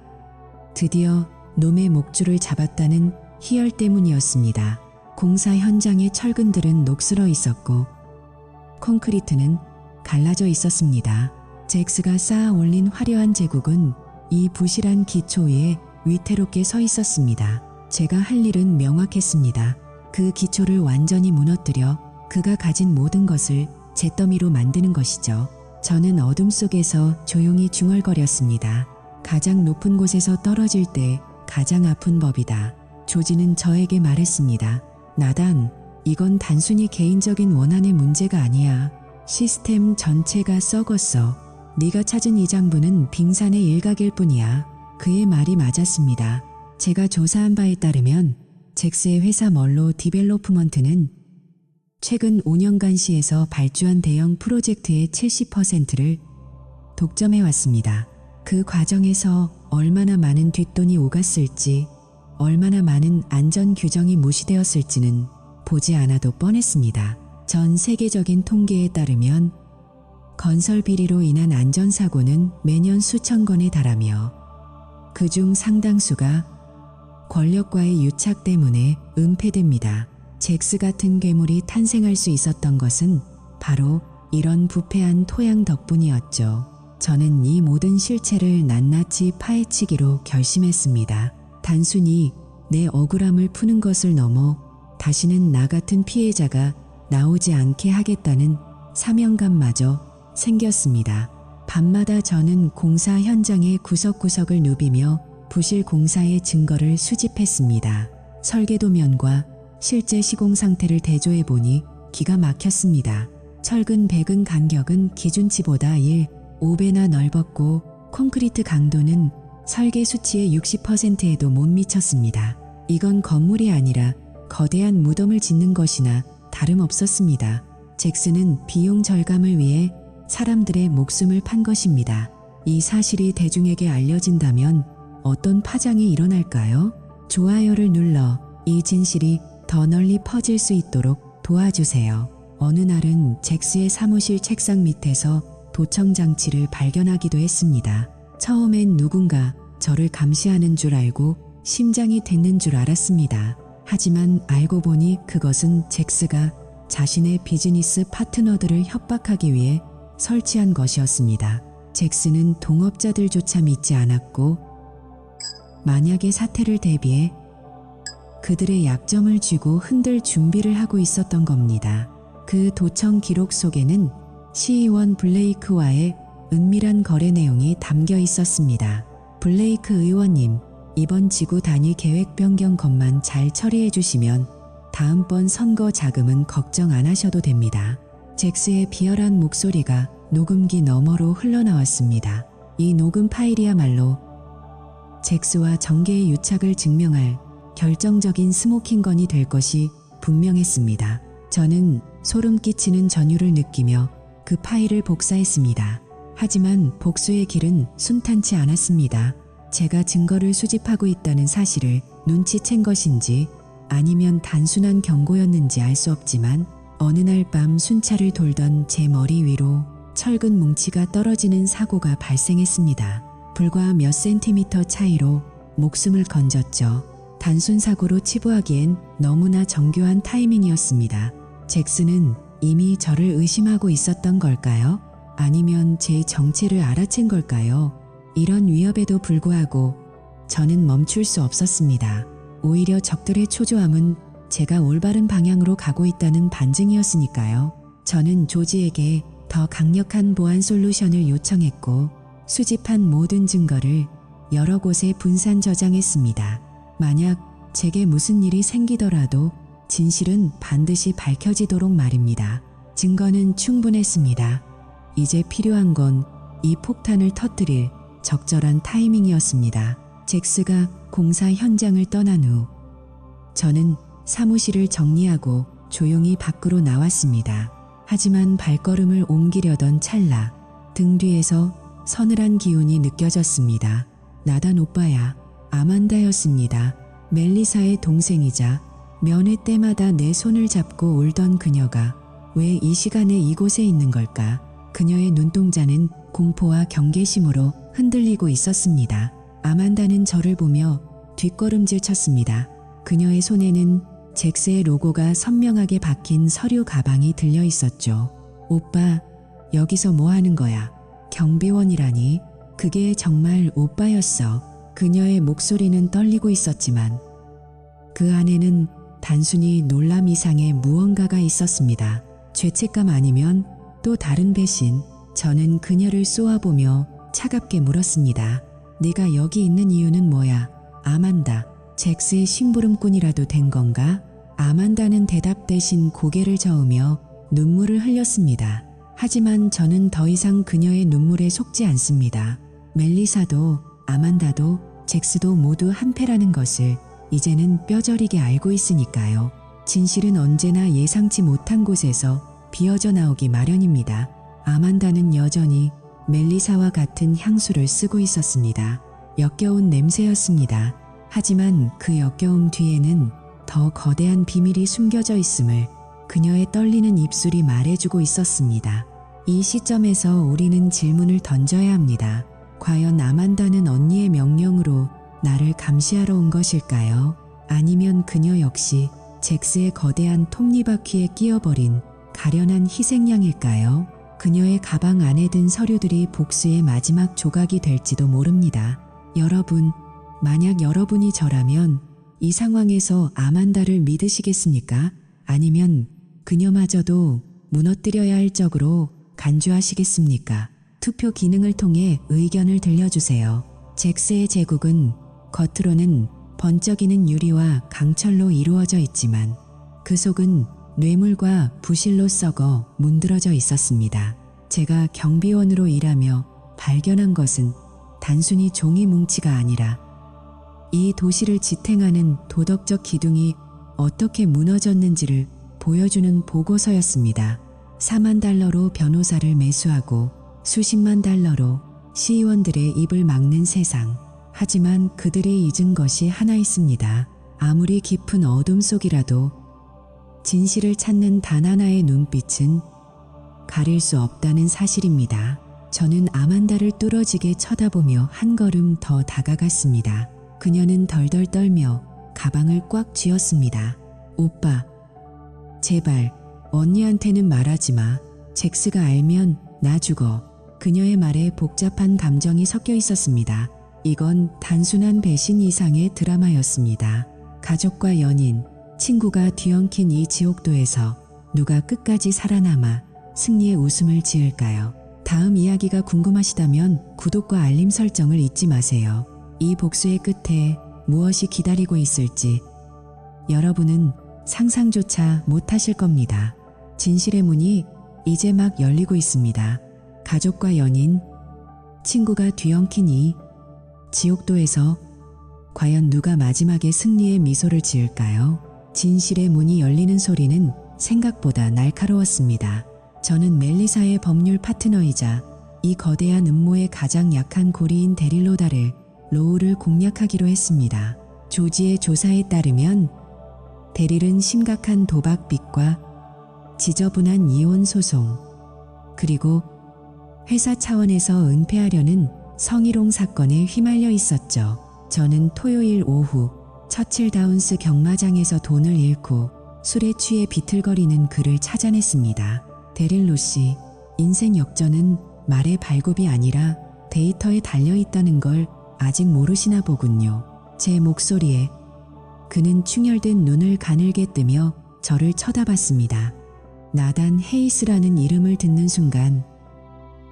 드디어 놈의 목줄을 잡았다는 희열 때문이었습니다. 공사 현장의 철근들은 녹슬어 있었고 콘크리트는 갈라져 있었습니다. 잭스가 쌓아 올린 화려한 제국은 이 부실한 기초 위에 위태롭게 서 있었습니다. 제가 할 일은 명확했습니다. 그 기초를 완전히 무너뜨려 그가 가진 모든 것을 잿더미로 만드는 것이죠. 저는 어둠 속에서 조용히 중얼거렸습니다. 가장 높은 곳에서 떨어질 때 가장 아픈 법이다. 조지는 저에게 말했습니다. 나단, 이건 단순히 개인적인 원한의 문제가 아니야. 시스템 전체가 썩었어. 네가 찾은 이 장부는 빙산의 일각일 뿐이야. 그의 말이 맞았습니다. 제가 조사한 바에 따르면 잭스의 회사 멀로 디벨로프먼트는 최근 5년간 시에서 발주한 대형 프로젝트의 70%를 독점해왔습니다. 그 과정에서 얼마나 많은 뒷돈이 오갔을지, 얼마나 많은 안전 규정이 무시되었을지는 보지 않아도 뻔했습니다. 전 세계적인 통계에 따르면 건설 비리로 인한 안전사고는 매년 수천 건에 달하며 그중 상당수가 권력과의 유착 때문에 은폐됩니다. 잭스 같은 괴물이 탄생할 수 있었던 것은 바로 이런 부패한 토양 덕분이었죠. 저는 이 모든 실체를 낱낱이 파헤치기로 결심했습니다. 단순히 내 억울함을 푸는 것을 넘어 다시는 나 같은 피해자가 나오지 않게 하겠다는 사명감마저 생겼습니다. 밤마다 저는 공사 현장의 구석구석을 누비며 부실 공사의 증거를 수집했습니다. 설계도면과 실제 시공 상태를 대조해보니 기가 막혔습니다. 철근 배근 간격은 기준치보다 5배나 넓었고 콘크리트 강도는 설계 수치의 60%에도 못 미쳤습니다. 이건 건물이 아니라 거대한 무덤을 짓는 것이나 다름없었습니다. 잭스는 비용 절감을 위해 사람들의 목숨을 판 것입니다. 이 사실이 대중에게 알려진다면 어떤 파장이 일어날까요? 좋아요를 눌러 이 진실이 더 널리 퍼질 수 있도록 도와주세요. 어느 날은 잭스의 사무실 책상 밑에서 도청 장치를 발견하기도 했습니다. 처음엔 누군가 저를 감시하는 줄 알고 심장이 댔는 줄 알았습니다. 하지만 알고 보니 그것은 잭스가 자신의 비즈니스 파트너들을 협박하기 위해 설치한 것이었습니다. 잭스는 동업자들조차 믿지 않았고 만약의 사태를 대비해 그들의 약점을 쥐고 흔들 준비를 하고 있었던 겁니다. 그 도청 기록 속에는 시의원 블레이크와의 은밀한 거래 내용이 담겨 있었습니다. 블레이크 의원님, 이번 지구 단위 계획 변경 것만 잘 처리해 주시면 다음번 선거 자금은 걱정 안 하셔도 됩니다. 잭스의 비열한 목소리가 녹음기 너머로 흘러나왔습니다. 이 녹음 파일이야말로 잭스와 정계의 유착을 증명할 결정적인 스모킹건이 될 것이 분명했습니다. 저는 소름 끼치는 전율을 느끼며 그 파일을 복사했습니다. 하지만 복수의 길은 순탄치 않았습니다. 제가 증거를 수집하고 있다는 사실을 눈치챈 것인지 아니면 단순한 경고였는지 알 수 없지만 어느 날 밤 순찰을 돌던 제 머리 위로 철근 뭉치가 떨어지는 사고가 발생했습니다. 불과 몇 센티미터 차이로 목숨을 건졌죠. 단순 사고로 치부하기엔 너무나 정교한 타이밍이었습니다. 잭스는 이미 저를 의심하고 있었던 걸까요? 아니면 제 정체를 알아챈 걸까요? 이런 위협에도 불구하고 저는 멈출 수 없었습니다. 오히려 적들의 초조함은 제가 올바른 방향으로 가고 있다는 반증이었으니까요. 저는 조지에게 더 강력한 보안 솔루션을 요청했고 수집한 모든 증거를 여러 곳에 분산 저장했습니다. 만약 제게 무슨 일이 생기더라도 진실은 반드시 밝혀지도록 말입니다. 증거는 충분했습니다. 이제 필요한 건 이 폭탄을 터뜨릴 적절한 타이밍이었습니다. 잭스가 공사 현장을 떠난 후 저는 사무실을 정리하고 조용히 밖으로 나왔습니다. 하지만 발걸음을 옮기려던 찰나 등 뒤에서 서늘한 기운이 느껴졌습니다. 나단 오빠야, 아만다였습니다. 멜리사의 동생이자 면회 때마다 내 손을 잡고 울던 그녀가 왜 이 시간에 이곳에 있는 걸까? 그녀의 눈동자는 공포와 경계심으로 흔들리고 있었습니다. 아만다는 저를 보며 뒷걸음질 쳤습니다. 그녀의 손에는 잭스의 로고가 선명하게 박힌 서류 가방이 들려 있었죠. 오빠, 여기서 뭐 하는 거야? 경비원이라니? 그게 정말 오빠였어. 그녀의 목소리는 떨리고 있었지만 그 안에는 단순히 놀람 이상의 무언가가 있었습니다. 죄책감 아니면 또 다른 배신. 저는 그녀를 쏘아보며 차갑게 물었습니다. 네가 여기 있는 이유는 뭐야? 아만다, 잭스의 심부름꾼이라도 된 건가? 아만다는 대답 대신 고개를 저으며 눈물을 흘렸습니다. 하지만 저는 더 이상 그녀의 눈물에 속지 않습니다. 멜리사도 아만다도 잭스도 모두 한패라는 것을 이제는 뼈저리게 알고 있으니까요. 진실은 언제나 예상치 못한 곳에서 비어져 나오기 마련입니다. 아만다는 여전히 멜리사와 같은 향수를 쓰고 있었습니다. 역겨운 냄새였습니다. 하지만 그 역겨움 뒤에는 더 거대한 비밀이 숨겨져 있음을 그녀의 떨리는 입술이 말해주고 있었습니다. 이 시점에서 우리는 질문을 던져야 합니다. 과연 아만다는 언니의 명령으로 나를 감시하러 온 것일까요? 아니면 그녀 역시 잭스의 거대한 톱니바퀴에 끼어버린 가련한 희생양일까요? 그녀의 가방 안에 든 서류들이 복수의 마지막 조각이 될지도 모릅니다. 여러분, 만약 여러분이 저라면 이 상황에서 아만다를 믿으시겠습니까? 아니면 그녀마저도 무너뜨려야 할 적으로 간주하시겠습니까? 투표 기능을 통해 의견을 들려주세요. 잭스의 제국은 겉으로는 번쩍이는 유리와 강철로 이루어져 있지만 그 속은 뇌물과 부실로 썩어 문드러져 있었습니다. 제가 경비원으로 일하며 발견한 것은 단순히 종이 뭉치가 아니라 이 도시를 지탱하는 도덕적 기둥이 어떻게 무너졌는지를 보여주는 보고서였습니다. 4만 달러로 변호사를 매수하고 수십만 달러로 시의원들의 입을 막는 세상. 하지만 그들이 잊은 것이 하나 있습니다. 아무리 깊은 어둠 속이라도 진실을 찾는 단 하나의 눈빛은 가릴 수 없다는 사실입니다. 저는 아만다를 뚫어지게 쳐다보며 한 걸음 더 다가갔습니다. 그녀는 덜덜 떨며 가방을 꽉 쥐었습니다. 오빠, 제발 언니한테는 말하지 마. 잭스가 알면 나 죽어. 그녀의 말에 복잡한 감정이 섞여 있었습니다. 이건 단순한 배신 이상의 드라마였습니다. 가족과 연인, 친구가 뒤엉킨 이 지옥도에서 누가 끝까지 살아남아 승리의 웃음을 지을까요? 다음 이야기가 궁금하시다면 구독과 알림 설정을 잊지 마세요. 이 복수의 끝에 무엇이 기다리고 있을지 여러분은 상상조차 못하실 겁니다. 진실의 문이 이제 막 열리고 있습니다. 가족과 연인, 친구가 뒤엉킨 이 지옥도에서 과연 누가 마지막에 승리의 미소를 지을까요? 진실의 문이 열리는 소리는 생각보다 날카로웠습니다. 저는 멜리사의 법률 파트너이자 이 거대한 음모의 가장 약한 고리인 데릴 로다를 로우를 공략하기로 했습니다. 조지의 조사에 따르면 데릴은 심각한 도박 빚과 지저분한 이혼 소송, 그리고 회사 차원에서 은폐하려는 성희롱 사건에 휘말려 있었죠. 저는 토요일 오후 처칠다운스 경마장에서 돈을 잃고 술에 취해 비틀거리는 그를 찾아냈습니다. 데릴 로씨, 인생 역전은 말의 발굽이 아니라 데이터에 달려있다는 걸 아직 모르시나 보군요. 제 목소리에 그는 충혈된 눈을 가늘게 뜨며 저를 쳐다봤습니다. 나단 헤이스라는 이름을 듣는 순간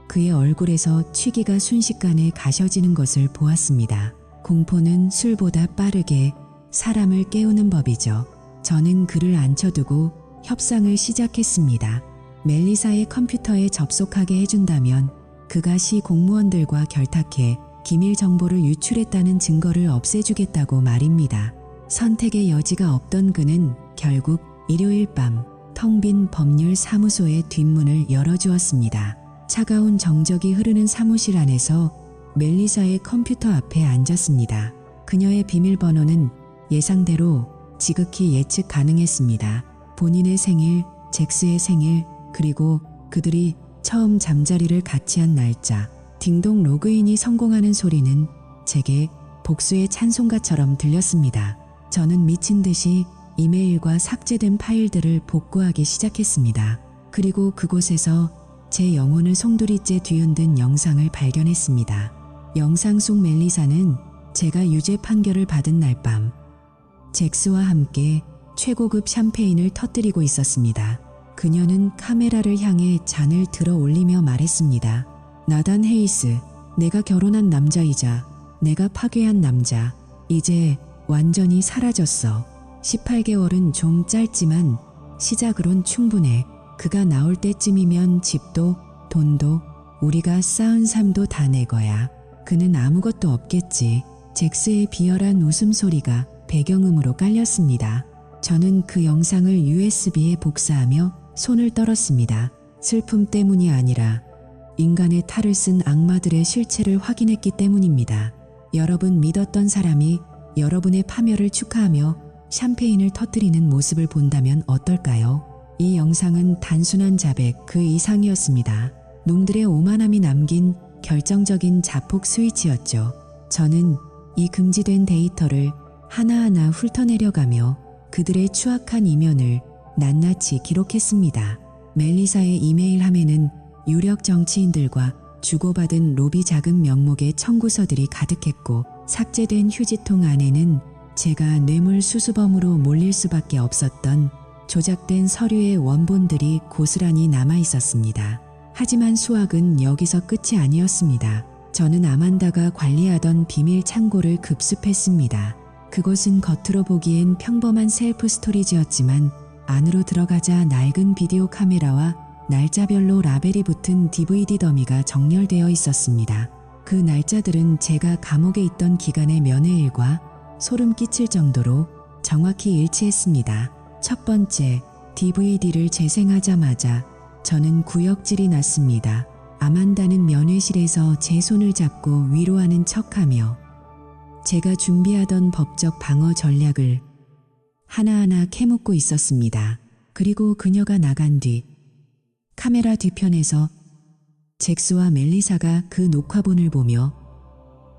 그의 얼굴에서 취기가 순식간에 가셔지는 것을 보았습니다. 공포는 술보다 빠르게 사람을 깨우는 법이죠. 저는 그를 앉혀두고 협상을 시작했습니다. 멜리사의 컴퓨터에 접속하게 해준다면 그가 시 공무원들과 결탁해 기밀 정보를 유출했다는 증거를 없애주겠다고 말입니다. 선택의 여지가 없던 그는 결국 일요일 밤 텅 빈 법률 사무소의 뒷문을 열어주었습니다. 차가운 정적이 흐르는 사무실 안에서 멜리사의 컴퓨터 앞에 앉았습니다. 그녀의 비밀번호는 예상대로 지극히 예측 가능했습니다. 본인의 생일, 잭스의 생일, 그리고 그들이 처음 잠자리를 같이 한 날짜. 딩동 로그인이 성공하는 소리는 제게 복수의 찬송가처럼 들렸습니다. 저는 미친 듯이 이메일과 삭제된 파일들을 복구하기 시작했습니다. 그리고 그곳에서 제 영혼을 송두리째 뒤흔든 영상을 발견했습니다. 영상 속 멜리사는 제가 유죄 판결을 받은 날 밤 잭스와 함께 최고급 샴페인을 터뜨리고 있었습니다. 그녀는 카메라를 향해 잔을 들어 올리며 말했습니다. 나단 헤이스, 내가 결혼한 남자이자 내가 파괴한 남자, 이제 완전히 사라졌어. 18개월은 좀 짧지만 시작으론 충분해. 그가 나올 때쯤이면 집도 돈도 우리가 쌓은 삶도 다 내 거야. 그는 아무것도 없겠지. 잭스의 비열한 웃음소리가 배경음으로 깔렸습니다. 저는 그 영상을 USB에 복사하며 손을 떨었습니다. 슬픔 때문이 아니라 인간의 탈을 쓴 악마들의 실체를 확인했기 때문입니다. 여러분 믿었던 사람이 여러분의 파멸을 축하하며 샴페인을 터뜨리는 모습을 본다면 어떨까요? 이 영상은 단순한 자백 그 이상이었습니다. 놈들의 오만함이 남긴 결정적인 자폭 스위치였죠. 저는 이 금지된 데이터를 하나하나 훑어내려가며 그들의 추악한 이면을 낱낱이 기록했습니다. 멜리사의 이메일 함에는 유력 정치인들과 주고받은 로비 자금 명목의 청구서들이 가득했고 삭제된 휴지통 안에는 제가 뇌물 수수범으로 몰릴 수밖에 없었던 조작된 서류의 원본들이 고스란히 남아 있었습니다. 하지만 수학은 여기서 끝이 아니었습니다. 저는 아만다가 관리하던 비밀 창고를 급습했습니다. 그곳은 겉으로 보기엔 평범한 셀프 스토리지였지만 안으로 들어가자 낡은 비디오 카메라와 날짜별로 라벨이 붙은 DVD 더미가 정렬되어 있었습니다. 그 날짜들은 제가 감옥에 있던 기간의 면회일과 소름 끼칠 정도로 정확히 일치했습니다. 첫 번째, DVD를 재생하자마자 저는 구역질이 났습니다. 아만다는 면회실에서 제 손을 잡고 위로하는 척하며 제가 준비하던 법적 방어 전략을 하나하나 캐묻고 있었습니다. 그리고 그녀가 나간 뒤 카메라 뒤편에서 잭스와 멜리사가 그 녹화본을 보며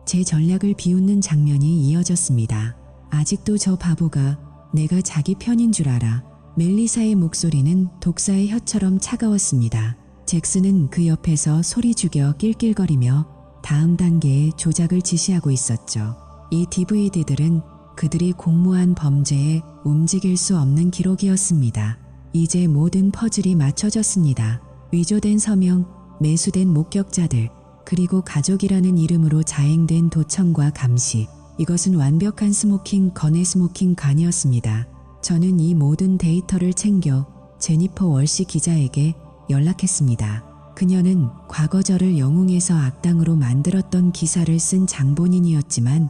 제 전략을 비웃는 장면이 이어졌습니다. 아직도 저 바보가 내가 자기 편인 줄 알아. 멜리사의 목소리는 독사의 혀처럼 차가웠습니다. 잭스는 그 옆에서 소리 죽여 낄낄거리며 다음 단계의 조작을 지시하고 있었죠. 이 DVD들은 그들이 공모한 범죄에 움직일 수 없는 기록이었습니다. 이제 모든 퍼즐이 맞춰졌습니다. 위조된 서명, 매수된 목격자들, 그리고 가족이라는 이름으로 자행된 도청과 감시. 이것은 완벽한 스모킹 건의 스모킹 간이었습니다. 저는 이 모든 데이터를 챙겨 제니퍼 월시 기자에게 연락했습니다. 그녀는 과거 저를 영웅에서 악당으로 만들었던 기사를 쓴 장본인이었지만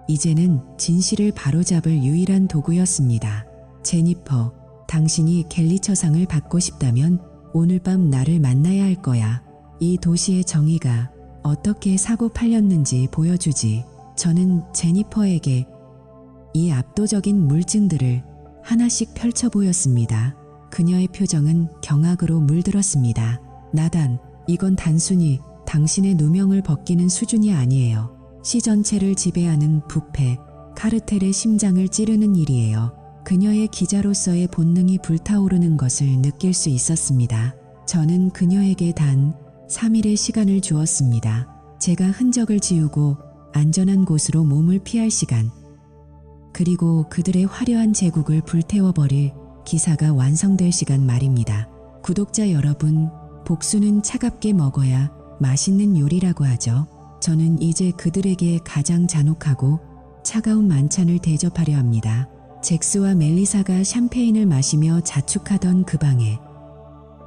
이제는 진실을 바로잡을 유일한 도구였습니다. 제니퍼, 당신이 갤리처상을 받고 싶다면 오늘 밤 나를 만나야 할 거야. 이 도시의 정의가 어떻게 사고 팔렸는지 보여주지. 저는 제니퍼에게 이 압도적인 물증들을 하나씩 펼쳐 보였습니다. 그녀의 표정은 경악으로 물들었습니다. 나단, 이건 단순히 당신의 누명을 벗기는 수준이 아니에요. 시 전체를 지배하는 부패, 카르텔의 심장을 찌르는 일이에요. 그녀의 기자로서의 본능이 불타오르는 것을 느낄 수 있었습니다. 저는 그녀에게 단 3일의 시간을 주었습니다. 제가 흔적을 지우고 안전한 곳으로 몸을 피할 시간. 그리고 그들의 화려한 제국을 불태워버릴 기사가 완성될 시간 말입니다. 구독자 여러분, 복수는 차갑게 먹어야 맛있는 요리라고 하죠. 저는 이제 그들에게 가장 잔혹하고 차가운 만찬을 대접하려 합니다. 잭스와 멜리사가 샴페인을 마시며 자축하던 그 방에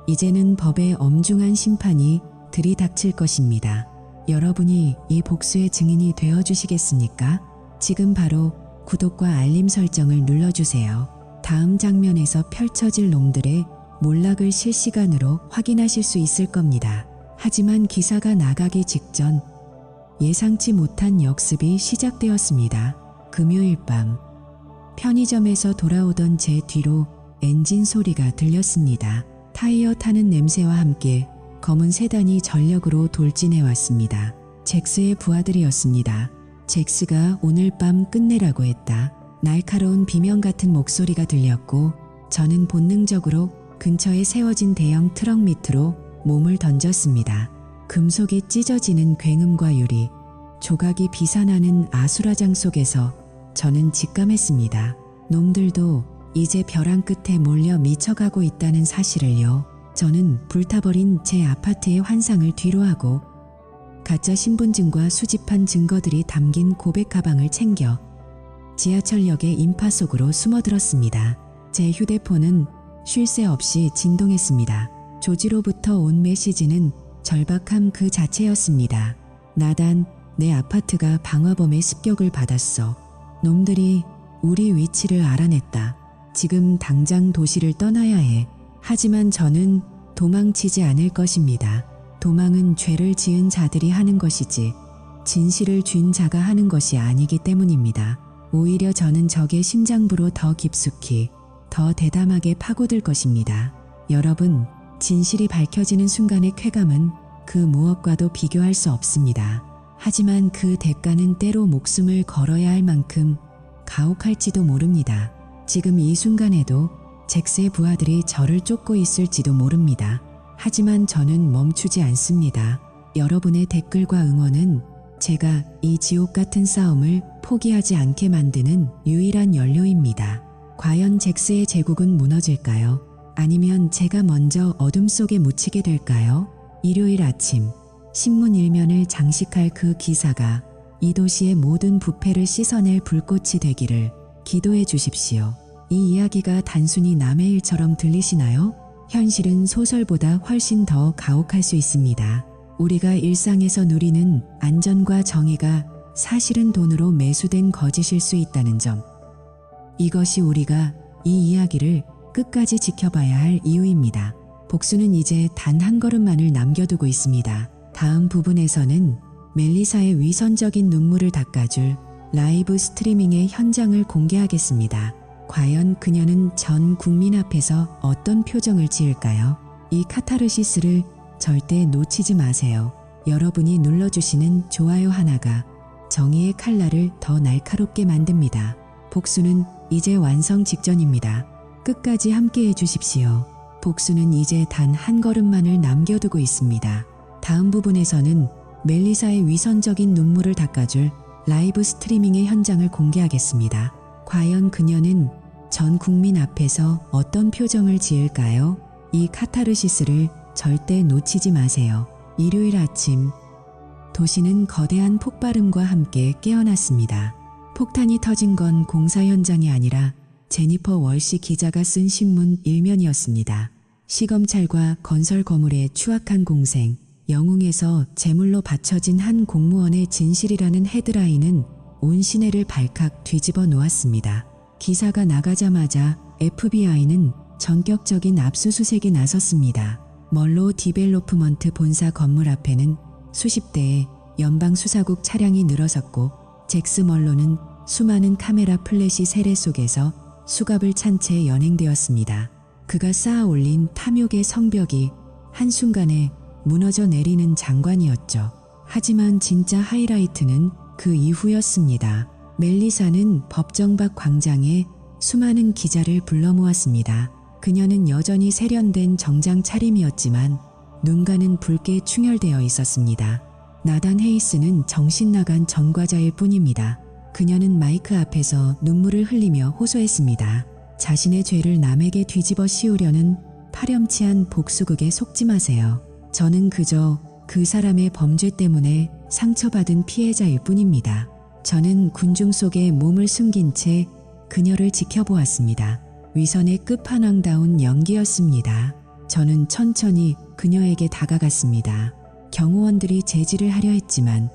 이제는 법의 엄중한 심판이 들이닥칠 것입니다. 여러분이 이 복수의 증인이 되어주시겠습니까? 지금 바로 구독과 알림 설정을 눌러주세요. 다음 장면에서 펼쳐질 놈들의 몰락을 실시간으로 확인하실 수 있을 겁니다. 하지만 기사가 나가기 직전 예상치 못한 역습이 시작되었습니다. 금요일 밤 편의점에서 돌아오던 제 뒤로 엔진 소리가 들렸습니다. 타이어 타는 냄새와 함께 검은 세단이 전력으로 돌진해 왔습니다. 잭스의 부하들이었습니다. 잭스가 오늘 밤 끝내라고 했다. 날카로운 비명 같은 목소리가 들렸고 저는 본능적으로 근처에 세워진 대형 트럭 밑으로 몸을 던졌습니다. 금속이 찢어지는 굉음과 유리, 조각이 비산하는 아수라장 속에서 저는 직감했습니다. 놈들도 이제 벼랑 끝에 몰려 미쳐가고 있다는 사실을요. 저는 불타버린 제 아파트의 환상을 뒤로하고 가짜 신분증과 수집한 증거들이 담긴 고백 가방을 챙겨 지하철역의 인파 속으로 숨어들었습니다. 제 휴대폰은 쉴 새 없이 진동했습니다. 조지로부터 온 메시지는 절박함 그 자체였습니다. 나단, 내 아파트가 방화범의 습격을 받았어. 놈들이 우리 위치를 알아냈다. 지금 당장 도시를 떠나야 해. 하지만 저는 도망치지 않을 것입니다. 도망은 죄를 지은 자들이 하는 것이지 진실을 쥔 자가 하는 것이 아니기 때문입니다. 오히려 저는 적의 심장부로 더 깊숙이, 더 대담하게 파고들 것입니다. 여러분, 진실이 밝혀지는 순간의 쾌감은 그 무엇과도 비교할 수 없습니다. 하지만 그 대가는 때로 목숨을 걸어야 할 만큼 가혹할지도 모릅니다. 지금 이 순간에도 잭스의 부하들이 저를 쫓고 있을지도 모릅니다. 하지만 저는 멈추지 않습니다. 여러분의 댓글과 응원은 제가 이 지옥 같은 싸움을 포기하지 않게 만드는 유일한 연료입니다. 과연 잭스의 제국은 무너질까요? 아니면 제가 먼저 어둠 속에 묻히게 될까요? 일요일 아침 신문 일면을 장식할 그 기사가 이 도시의 모든 부패를 씻어낼 불꽃이 되기를 기도해 주십시오. 이 이야기가 단순히 남의 일처럼 들리시나요? 현실은 소설보다 훨씬 더 가혹할 수 있습니다. 우리가 일상에서 누리는 안전과 정의가 사실은 돈으로 매수된 거짓일 수 있다는 점. 이것이 우리가 이 이야기를 끝까지 지켜봐야 할 이유입니다. 복수는 이제 단 한 걸음만을 남겨두고 있습니다. 다음 부분에서는 멜리사의 위선적인 눈물을 닦아줄 라이브 스트리밍의 현장을 공개하겠습니다. 과연 그녀는 전 국민 앞에서 어떤 표정을 지을까요? 이 카타르시스를 절대 놓치지 마세요. 여러분이 눌러주시는 좋아요 하나가 정의의 칼날을 더 날카롭게 만듭니다. 복수는 이제 완성 직전입니다. 끝까지 함께 해주십시오. 복수는 이제 단 한 걸음만을 남겨두고 있습니다. 다음 부분에서는 멜리사의 위선적인 눈물을 닦아줄 라이브 스트리밍의 현장을 공개하겠습니다. 과연 그녀는 전 국민 앞에서 어떤 표정을 지을까요? 이 카타르시스를 절대 놓치지 마세요. 일요일 아침, 도시는 거대한 폭발음과 함께 깨어났습니다. 폭탄이 터진 건 공사 현장이 아니라 제니퍼 월시 기자가 쓴 신문 일면이었습니다. 시검찰과 건설 거물의 추악한 공생, 영웅에서 제물로 바쳐진 한 공무원의 진실이라는 헤드라인은 온 시내를 발칵 뒤집어 놓았습니다. 기사가 나가자마자 FBI는 전격적인 압수수색에 나섰습니다. 멀로 디벨로프먼트 본사 건물 앞에는 수십 대의 연방수사국 차량이 늘어섰고 잭스 멀로는 수많은 카메라 플래시 세례 속에서 수갑을 찬 채 연행되었습니다. 그가 쌓아 올린 탐욕의 성벽이 한순간에 무너져 내리는 장관이었죠. 하지만 진짜 하이라이트는 그 이후였습니다. 멜리사는 법정 밖 광장에 수많은 기자를 불러 모았습니다. 그녀는 여전히 세련된 정장 차림이었지만 눈가는 붉게 충혈되어 있었습니다. 나단 헤이스는 정신 나간 전과자일 뿐입니다. 그녀는 마이크 앞에서 눈물을 흘리며 호소했습니다. 자신의 죄를 남에게 뒤집어 씌우려는 파렴치한 복수극에 속지 마세요. 저는 그저 그 사람의 범죄 때문에 상처받은 피해자일 뿐입니다. 저는 군중 속에 몸을 숨긴 채 그녀를 지켜보았습니다. 위선의 끝판왕다운 연기였습니다. 저는 천천히 그녀에게 다가갔습니다. 경호원들이 제지를 하려 했지만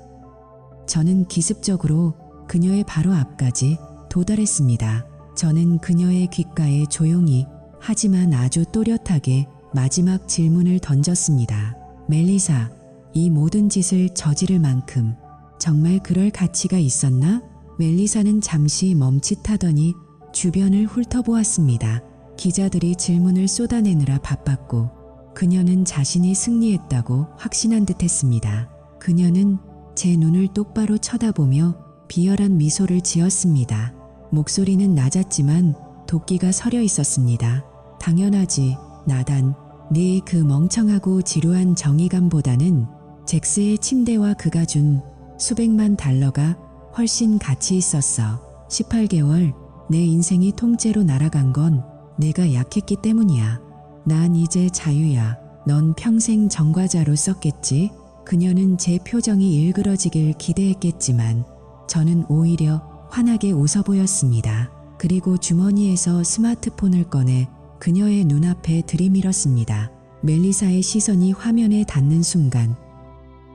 저는 기습적으로 그녀의 바로 앞까지 도달했습니다. 저는 그녀의 귓가에 조용히 하지만 아주 또렷하게 마지막 질문을 던졌습니다. 멜리사, 이 모든 짓을 저지를 만큼 정말 그럴 가치가 있었나? 멜리사는 잠시 멈칫하더니 주변을 훑어보았습니다. 기자들이 질문을 쏟아내느라 바빴고 그녀는 자신이 승리했다고 확신한 듯했습니다. 그녀는 제 눈을 똑바로 쳐다보며 비열한 미소를 지었습니다. 목소리는 낮았지만 도끼가 서려 있었습니다. 당연하지, 나단. 네 그 멍청하고 지루한 정의감보다는 잭스의 침대와 그가 준 수백만 달러가 훨씬 가치 있었어. 18개월 내 인생이 통째로 날아간 건 내가 약했기 때문이야. 난 이제 자유야. 넌 평생 전과자로 썼겠지? 그녀는 제 표정이 일그러지길 기대했겠지만 저는 오히려 환하게 웃어 보였습니다. 그리고 주머니에서 스마트폰을 꺼내 그녀의 눈앞에 들이밀었습니다. 멜리사의 시선이 화면에 닿는 순간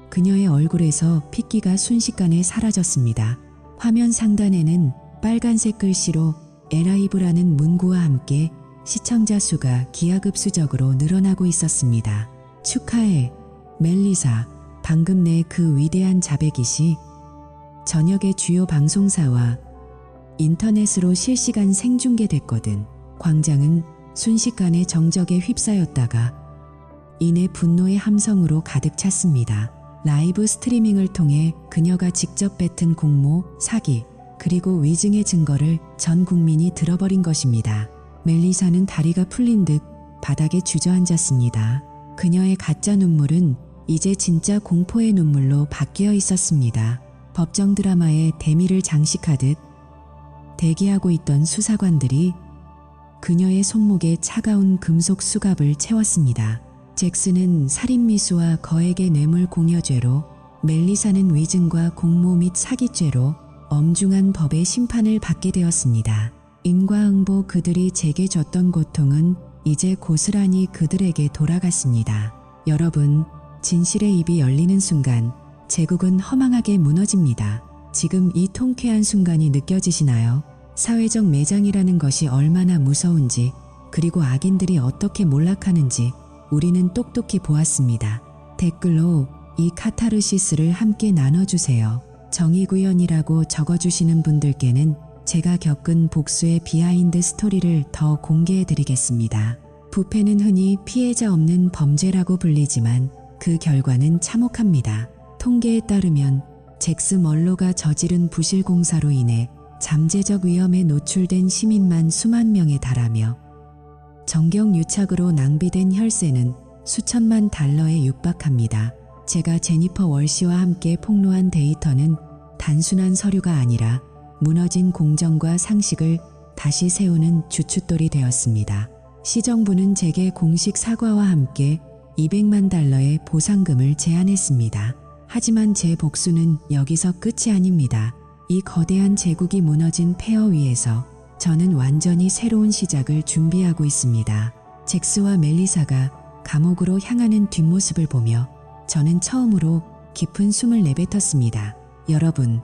그녀의 얼굴에서 핏기가 순식간에 사라졌습니다. 화면 상단에는 빨간색 글씨로 엘라이브라는 문구와 함께 시청자 수가 기하급수적으로 늘어나고 있었습니다. 축하해, 멜리사. 방금 내 그 위대한 자백이시 저녁의 주요 방송사와 인터넷으로 실시간 생중계됐거든. 광장은 순식간에 정적에 휩싸였다가 이내 분노의 함성으로 가득 찼습니다. 라이브 스트리밍을 통해 그녀가 직접 뱉은 공모, 사기, 그리고 위증의 증거를 전 국민이 들어버린 것입니다. 멜리사는 다리가 풀린 듯 바닥에 주저앉았습니다. 그녀의 가짜 눈물은 이제 진짜 공포의 눈물로 바뀌어 있었습니다. 법정 드라마의 대미를 장식하듯 대기하고 있던 수사관들이 그녀의 손목에 차가운 금속 수갑을 채웠습니다. 잭스는 살인미수와 거액의 뇌물 공여죄로, 멜리사는 위증과 공모 및 사기죄로 엄중한 법의 심판을 받게 되었습니다. 인과응보 그들이 제게 줬던 고통은 이제 고스란히 그들에게 돌아갔습니다. 여러분, 진실의 입이 열리는 순간 제국은 허망하게 무너집니다. 지금 이 통쾌한 순간이 느껴지시나요? 사회적 매장이라는 것이 얼마나 무서운지, 그리고 악인들이 어떻게 몰락하는지 우리는 똑똑히 보았습니다. 댓글로 이 카타르시스를 함께 나눠주세요. 정의구현이라고 적어주시는 분들께는 제가 겪은 복수의 비하인드 스토리를 더 공개해드리겠습니다. 부패는 흔히 피해자 없는 범죄라고 불리지만 그 결과는 참혹합니다. 통계에 따르면 잭스 멀로가 저지른 부실 공사로 인해 잠재적 위험에 노출된 시민만 수만 명에 달하며 정경유착으로 낭비된 혈세는 수천만 달러에 육박합니다. 제가 제니퍼 월시와 함께 폭로한 데이터는 단순한 서류가 아니라 무너진 공정과 상식을 다시 세우는 주춧돌이 되었습니다. 시정부는 제게 공식 사과와 함께 200만 달러의 보상금을 제안했습니다. 하지만 제 복수는 여기서 끝이 아닙니다. 이 거대한 제국이 무너진 폐허 위에서 저는 완전히 새로운 시작을 준비하고 있습니다. 잭스와 멜리사가 감옥으로 향하는 뒷모습을 보며 저는 처음으로 깊은 숨을 내뱉었습니다. 여러분,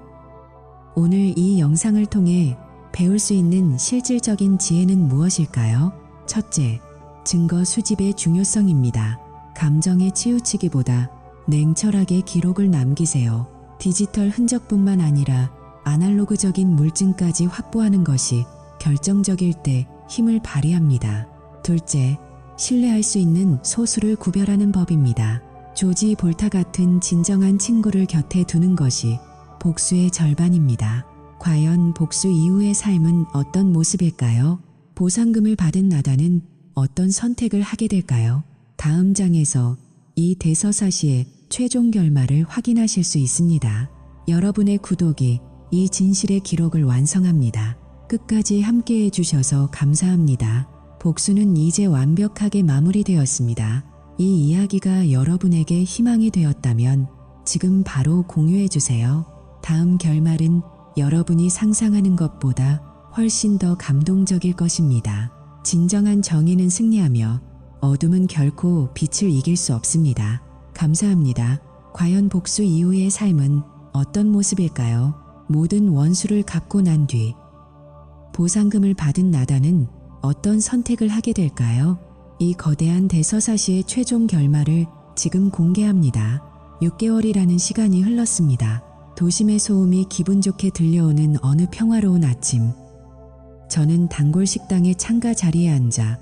오늘 이 영상을 통해 배울 수 있는 실질적인 지혜는 무엇일까요? 첫째, 증거 수집의 중요성입니다. 감정에 치우치기보다 냉철하게 기록을 남기세요. 디지털 흔적뿐만 아니라 아날로그적인 물증까지 확보하는 것이 결정적일 때 힘을 발휘합니다. 둘째, 신뢰할 수 있는 소수를 구별하는 법입니다. 조지 볼타 같은 진정한 친구를 곁에 두는 것이 복수의 절반입니다. 과연 복수 이후의 삶은 어떤 모습일까요? 보상금을 받은 나단은 어떤 선택을 하게 될까요? 다음 장에서 이 대서사시의 최종 결말을 확인하실 수 있습니다. 여러분의 구독이 이 진실의 기록을 완성합니다. 끝까지 함께해 주셔서 감사합니다. 복수는 이제 완벽하게 마무리되었습니다. 이 이야기가 여러분에게 희망이 되었다면 지금 바로 공유해 주세요. 다음 결말은 여러분이 상상하는 것보다 훨씬 더 감동적일 것입니다. 진정한 정의는 승리하며 어둠은 결코 빛을 이길 수 없습니다. 감사합니다. 과연 복수 이후의 삶은 어떤 모습일까요? 모든 원수를 갚고 난 뒤 보상금을 받은 나단은 어떤 선택을 하게 될까요? 이 거대한 대서사시의 최종 결말을 지금 공개합니다. 6개월이라는 시간이 흘렀습니다. 도심의 소음이 기분 좋게 들려오는 어느 평화로운 아침, 저는 단골 식당의 창가 자리에 앉아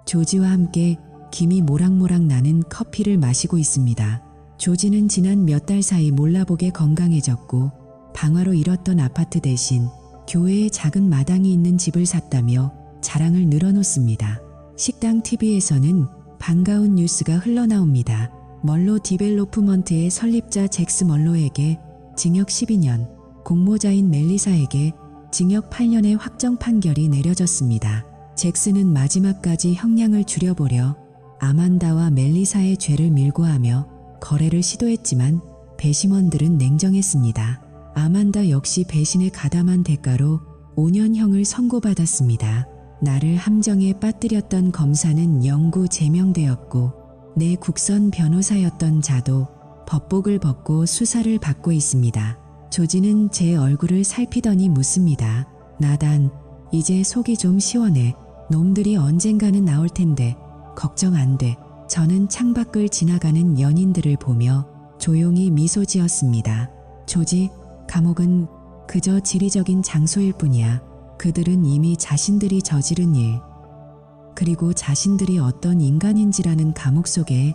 조지와 함께 김이 모락모락 나는 커피를 마시고 있습니다. 조지는 지난 몇 달 사이 몰라보게 건강해졌고 방화로 잃었던 아파트 대신 교외에 작은 마당이 있는 집을 샀다며 자랑을 늘어놓습니다. 식당 TV에서는 반가운 뉴스가 흘러나옵니다. 멀로 디벨로프먼트의 설립자 잭스 멀로에게 징역 12년, 공모자인 멜리사에게 징역 8년의 확정 판결이 내려졌습니다. 잭스는 마지막까지 형량을 줄여보려 아만다와 멜리사의 죄를 밀고하며 거래를 시도했지만 배심원들은 냉정했습니다. 아만다 역시 배신에 가담한 대가로 5년형을 선고받았습니다. 나를 함정에 빠뜨렸던 검사는 영구 제명되었고 내 국선 변호사였던 자도 법복을 벗고 수사를 받고 있습니다. 조지는 제 얼굴을 살피더니 묻습니다. 나단, 이제 속이 좀 시원해. 놈들이 언젠가는 나올 텐데 걱정 안 돼. 저는 창밖을 지나가는 연인들을 보며 조용히 미소 지었습니다. 조지, 감옥은 그저 지리적인 장소일 뿐이야. 그들은 이미 자신들이 저지른 일, 그리고 자신들이 어떤 인간인지라는 감옥 속에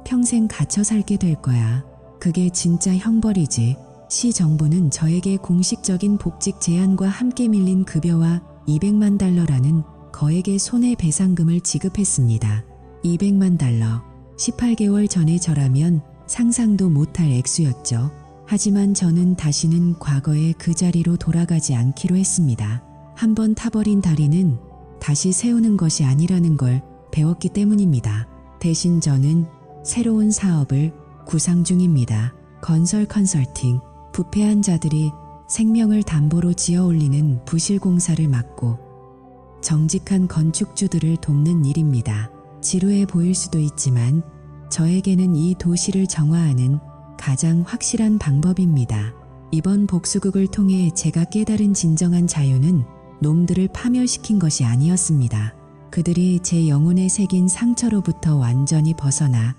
평생 갇혀 살게 될 거야. 그게 진짜 형벌이지. 시 정부는 저에게 공식적인 복직 제안과 함께 밀린 급여와 200만 달러라는 거액의 손해배상금을 지급했습니다. 200만 달러. 18개월 전에 저라면 상상도 못할 액수였죠. 하지만 저는 다시는 과거의 그 자리로 돌아가지 않기로 했습니다. 한번 타버린 다리는 다시 세우는 것이 아니라는 걸 배웠기 때문입니다. 대신 저는 새로운 사업을 구상 중입니다. 건설 컨설팅. 부패한 자들이 생명을 담보로 지어 올리는 부실 공사를 막고 정직한 건축주들을 돕는 일입니다. 지루해 보일 수도 있지만 저에게는 이 도시를 정화하는 가장 확실한 방법입니다. 이번 복수극을 통해 제가 깨달은 진정한 자유는 놈들을 파멸시킨 것이 아니었습니다. 그들이 제 영혼에 새긴 상처로부터 완전히 벗어나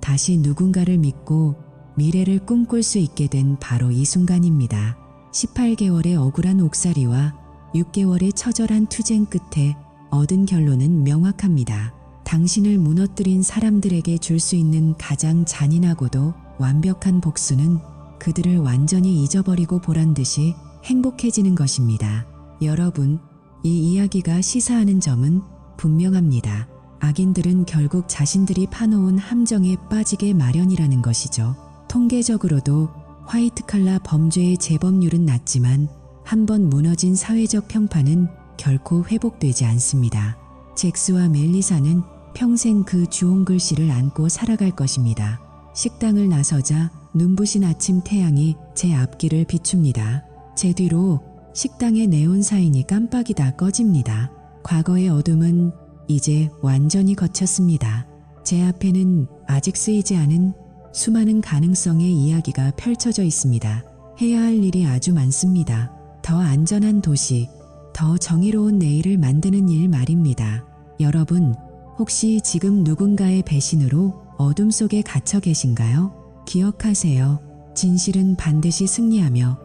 다시 누군가를 믿고 미래를 꿈꿀 수 있게 된 바로 이 순간입니다. 18개월의 억울한 옥살이와 6개월의 처절한 투쟁 끝에 얻은 결론은 명확합니다. 당신을 무너뜨린 사람들에게 줄 수 있는 가장 잔인하고도 완벽한 복수는 그들을 완전히 잊어버리고 보란 듯이 행복해지는 것입니다. 여러분, 이 이야기가 시사하는 점은 분명합니다. 악인들은 결국 자신들이 파놓은 함정에 빠지게 마련이라는 것이죠. 통계적으로도 화이트 칼라 범죄의 재범률은 낮지만 한번 무너진 사회적 평판은 결코 회복되지 않습니다. 잭스와 멜리사는 평생 그 주홍 글씨를 안고 살아갈 것입니다. 식당을 나서자 눈부신 아침 태양이 제 앞길을 비춥니다. 제 뒤로 식당의 네온 사인이 깜빡이다 꺼집니다. 과거의 어둠은 이제 완전히 걷혔습니다. 제 앞에는 아직 쓰이지 않은 수많은 가능성의 이야기가 펼쳐져 있습니다. 해야 할 일이 아주 많습니다. 더 안전한 도시, 더 정의로운 내일을 만드는 일 말입니다. 여러분, 혹시 지금 누군가의 배신으로 어둠 속에 갇혀 계신가요? 기억하세요. 진실은 반드시 승리하며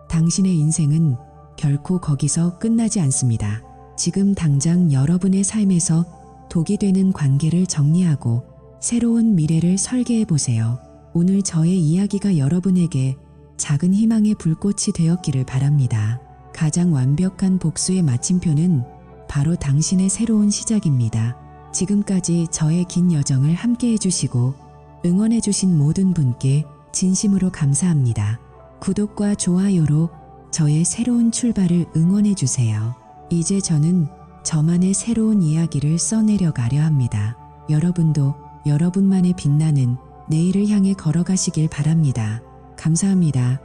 당신의 인생은 결코 거기서 끝나지 않습니다. 지금 당장 여러분의 삶에서 독이 되는 관계를 정리하고 새로운 미래를 설계해 보세요. 오늘 저의 이야기가 여러분에게 작은 희망의 불꽃이 되었기를 바랍니다. 가장 완벽한 복수의 마침표는 바로 당신의 새로운 시작입니다. 지금까지 저의 긴 여정을 함께 해주시고 응원해주신 모든 분께 진심으로 감사합니다. 구독과 좋아요로 저의 새로운 출발을 응원해주세요. 이제 저는 저만의 새로운 이야기를 써내려가려 합니다. 여러분도 여러분만의 빛나는 내일을 향해 걸어가시길 바랍니다. 감사합니다.